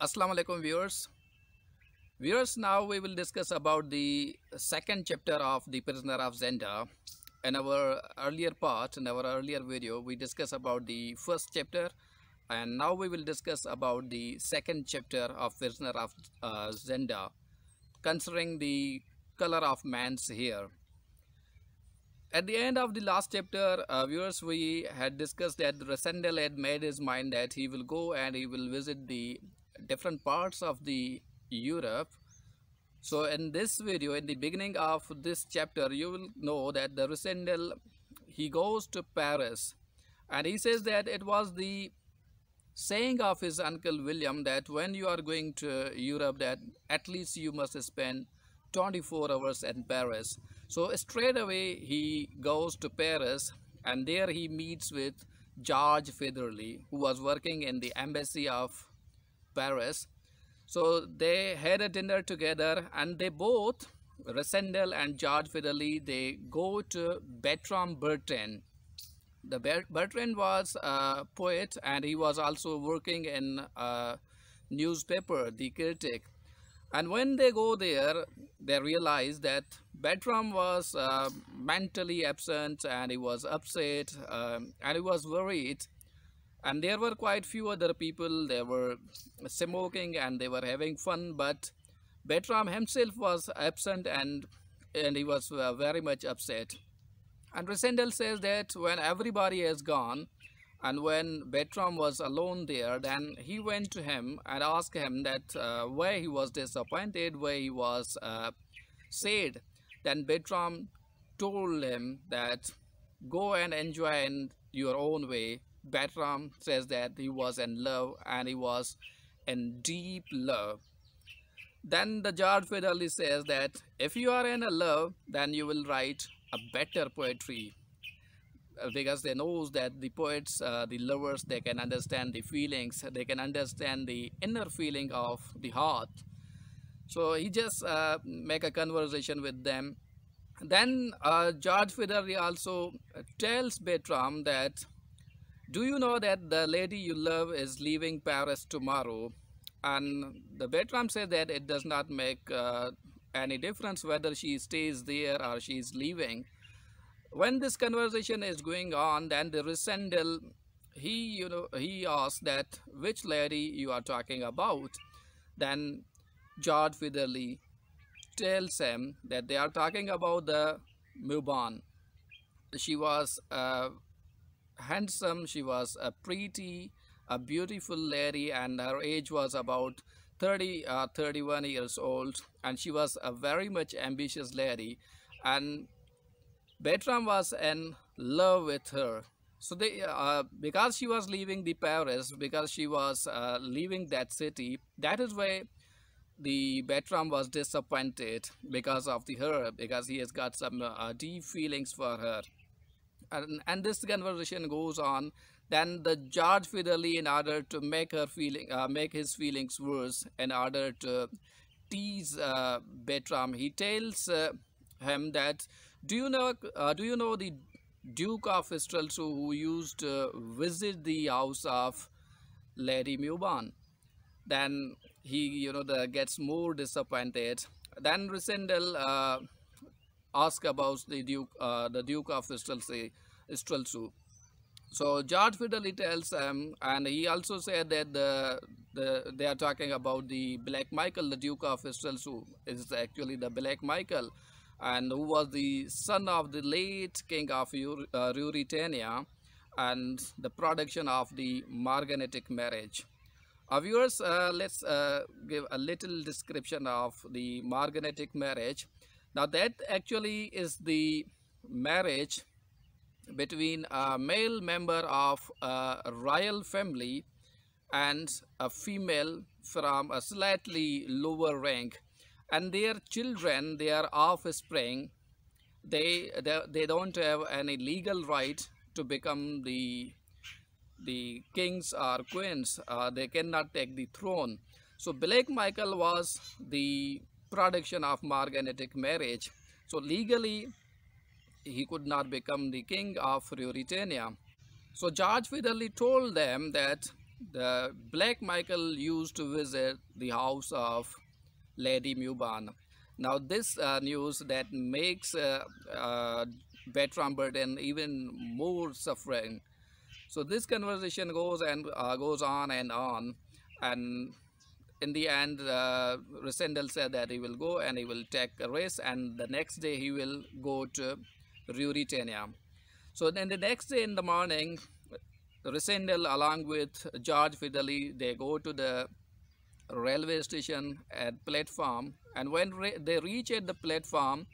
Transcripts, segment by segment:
Assalamu alaikum viewers. Now we will discuss about the second chapter of The Prisoner of Zenda. In our earlier part, in our earlier video, we discussed about the first chapter, and now we will discuss about the second chapter of Prisoner of Zenda, concerning the color of man's hair. At the end of the last chapter, viewers, we had discussed that Rasandel had made his mind that he will go and he will visit the different parts of the Europe. So in this video, in the beginning of this chapter, you will know that the Rasandel, he goes to Paris, and he says that it was the saying of his uncle William that when you are going to Europe, that at least you must spend 24 hours in Paris. So straight away he goes to Paris, and there he meets with George Featherly, who was working in the embassy of Paris. So they had a dinner together, and they both, Rasandel and George Featherly, they go to Bertrand Bertrand. The Bertrand was a poet, and he was also working in a newspaper, The Critic. And when they go there, they realize that Bertram was mentally absent, and he was upset, and he was worried. And there were quite few other people. They were smoking and they were having fun, but Bertram himself was absent, and he was very much upset. And Rasandel says that when everybody has gone, and when Bertram was alone there, then he went to him and asked him that why he was disappointed, why he was sad. Then Bertram told him that go and enjoy in your own way. Bertram says that he was in love, and he was in deep love. Then the George Featherly says that if you are in a love, then you will write a better poetry, because they knows that the poets, the lovers, they can understand the feelings, they can understand the inner feeling of the heart. So he just make a conversation with them. Then George Featherly also tells Bertram that, do you know that the lady you love is leaving Paris tomorrow? And the Bertram says that it does not make any difference whether she stays there or she is leaving. When this conversation is going on, then the Rasandel, he asks that which lady you are talking about. Then George Featherly tells him that they are talking about the Meuban. She was handsome, she was a pretty, a beautiful lady, and her age was about 30 or 31 years old, and she was a very much ambitious lady, and Bertram was in love with her. So they, because she was leaving the Paris, because she was leaving that city, that is why the Bertram was disappointed because of her, because he has got some deep feelings for her. And this conversation goes on. Then the George Featherly, in order to make his feelings worse, in order to tease Bertram, he tells him that, do you know the Duke of Streltsov, who used to visit the house of Lady Meuban? Then he, gets more disappointed. Then Rasandel asks about the Duke of Streltsov. So George Featherly tells him, and he also said that they are talking about the Black Michael, the Duke of Streltsov is actually the Black Michael, and who was the son of the late king of Ruritania, and the production of the morganatic marriage. Viewers, let's give a little description of the morganatic marriage. Now that actually is the marriage between a male member of a royal family and a female from a slightly lower rank, and their children, their offspring, they don't have any legal right to become the kings or queens. They cannot take the throne. So Black Michael was the production of morganatic marriage. So legally he could not become the king of Ruritania. So George Featherly told them that the Black Michael used to visit the house of Lady Mewburn. Now, this news that makes Bertram Burton even more suffering. So this conversation goes on, and in the end, Rosendal said that he will go and he will take a rest, and the next day he will go to Ruritania. So then the next day in the morning, Rosendal along with George Fiddley, they go to the railway station at platform, and when they reach at the platform,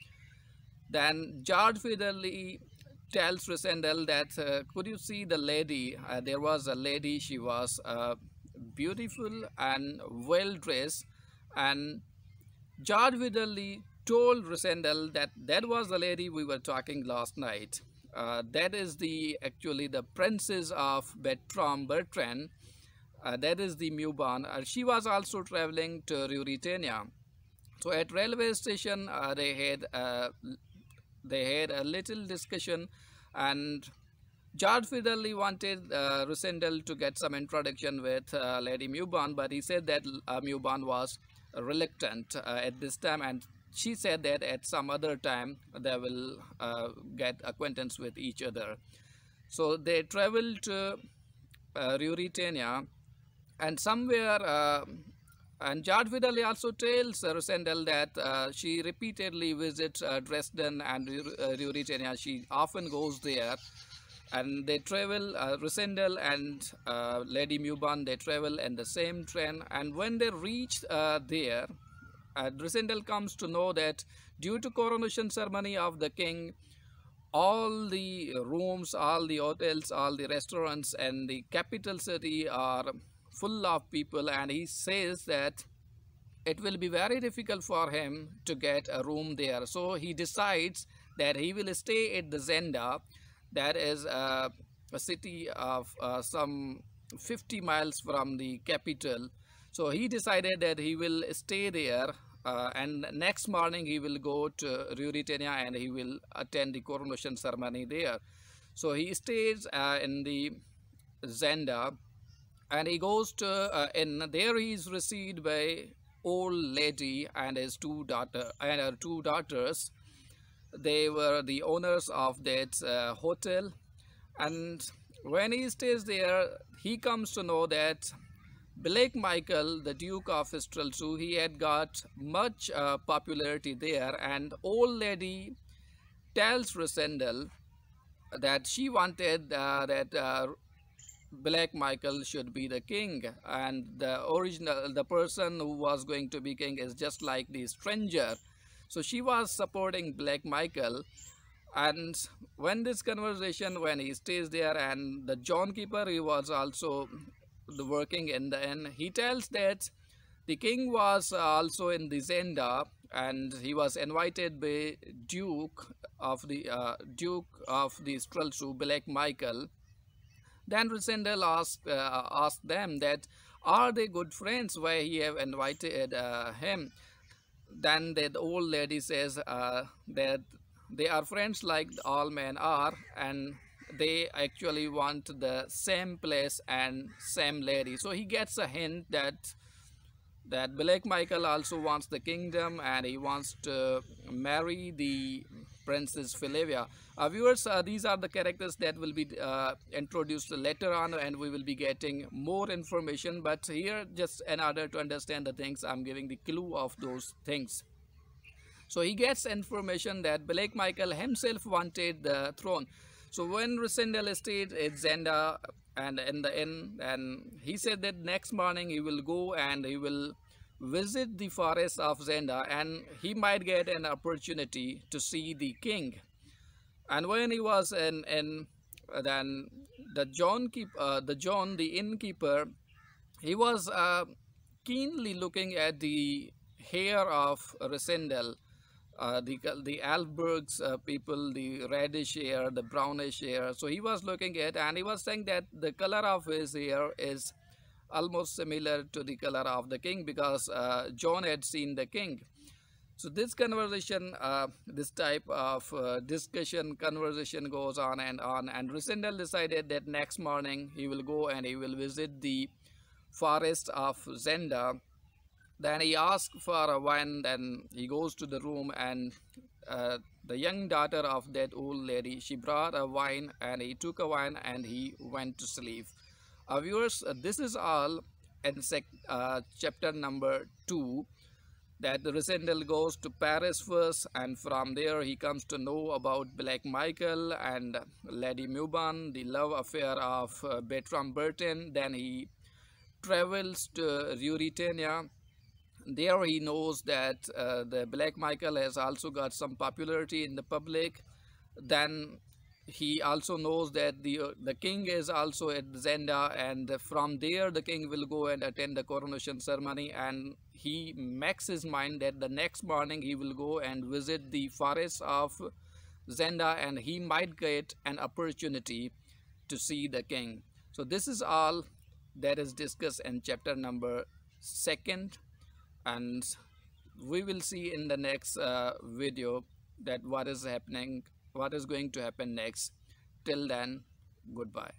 then George Fiddley tells Rosendal that could you see the lady? There was a lady, she was beautiful and well dressed, and George Fiddley told Rosendal that that was the lady we were talking last night. That is the actually the princess of Bertram. That is the Mewburn. She was also traveling to Ruritania. So at railway station, they had a little discussion, and George Fiddley wanted Rosendal to get some introduction with Lady Mewburn, but he said that Mewburn was reluctant at this time, and she said that at some other time they will get acquaintance with each other. So they traveled to Ruritania, and somewhere, and George Fiddley also tells Rosendal that she repeatedly visits Dresden and Ruritania. She often goes there, and they travel, Rosendal and Lady Mewburn, they travel in the same train, and when they reach there, Rosendal comes to know that due to coronation ceremony of the king, all the rooms, all the hotels, all the restaurants and the capital city are full of people, and he says that it will be very difficult for him to get a room there. So he decides that he will stay at the Zenda, that is a city of some 50 miles from the capital. So he decided that he will stay there, and next morning he will go to Ruritania and he will attend the coronation ceremony there. So he stays in the Zenda, and he goes to in there. He is received by old lady and his two daughters. They were the owners of that hotel, and when he stays there, he comes to know that Black Michael, the Duke of Streltsau, he had got much popularity there, and old lady tells Rosendal that she wanted that Black Michael should be the king, and the person who was going to be king is just like the stranger. So she was supporting Black Michael, and when this conversation, when he stays there, and the John Keeper, he was also working in the inn, he tells that the king was also in the Zenda, and he was invited by Duke of the Streltsau, Black Michael. Then Rosendal asked them that are they good friends, why he have invited him. Then that old lady says that they are friends like all men are, and they actually want the same place and same lady. So he gets a hint that Black Michael also wants the kingdom, and he wants to marry the Princess Philavia. Viewers, these are the characters that will be introduced later on, and we will be getting more information. But here, just in order to understand the things, I'm giving the clue of those things. So he gets information that Black Michael himself wanted the throne. So when Rosendal stayed at Zenda and in the inn, and he said that next morning he will go and he will visit the forest of Zenda, and he might get an opportunity to see the king. And when he was in then the innkeeper, he was keenly looking at the hair of Rosendal, the Albergs people, the reddish hair, the brownish hair. So he was looking at, and he was saying that the color of his hair is almost similar to the color of the king, because John had seen the king. So this conversation, this type of discussion, conversation goes on, and Rysendal decided that next morning he will go and he will visit the forest of Zenda. Then he asks for a wine, then he goes to the room, and the young daughter of that old lady, she brought a wine, and he took a wine and he went to sleep. Viewers, this is all in chapter number 2, that Rysendal goes to Paris first, and from there he comes to know about Black Michael and Lady Mubon, the love affair of Bertram Burton. Then he travels to Ruritania. There he knows that the Black Michael has also got some popularity in the public. Then he also knows that the king is also at Zenda, and from there the king will go and attend the coronation ceremony, and he makes his mind that the next morning he will go and visit the forest of Zenda, and he might get an opportunity to see the king. So this is all that is discussed in chapter number 2, and we will see in the next video that what is happening, what is going to happen next. Till then, goodbye.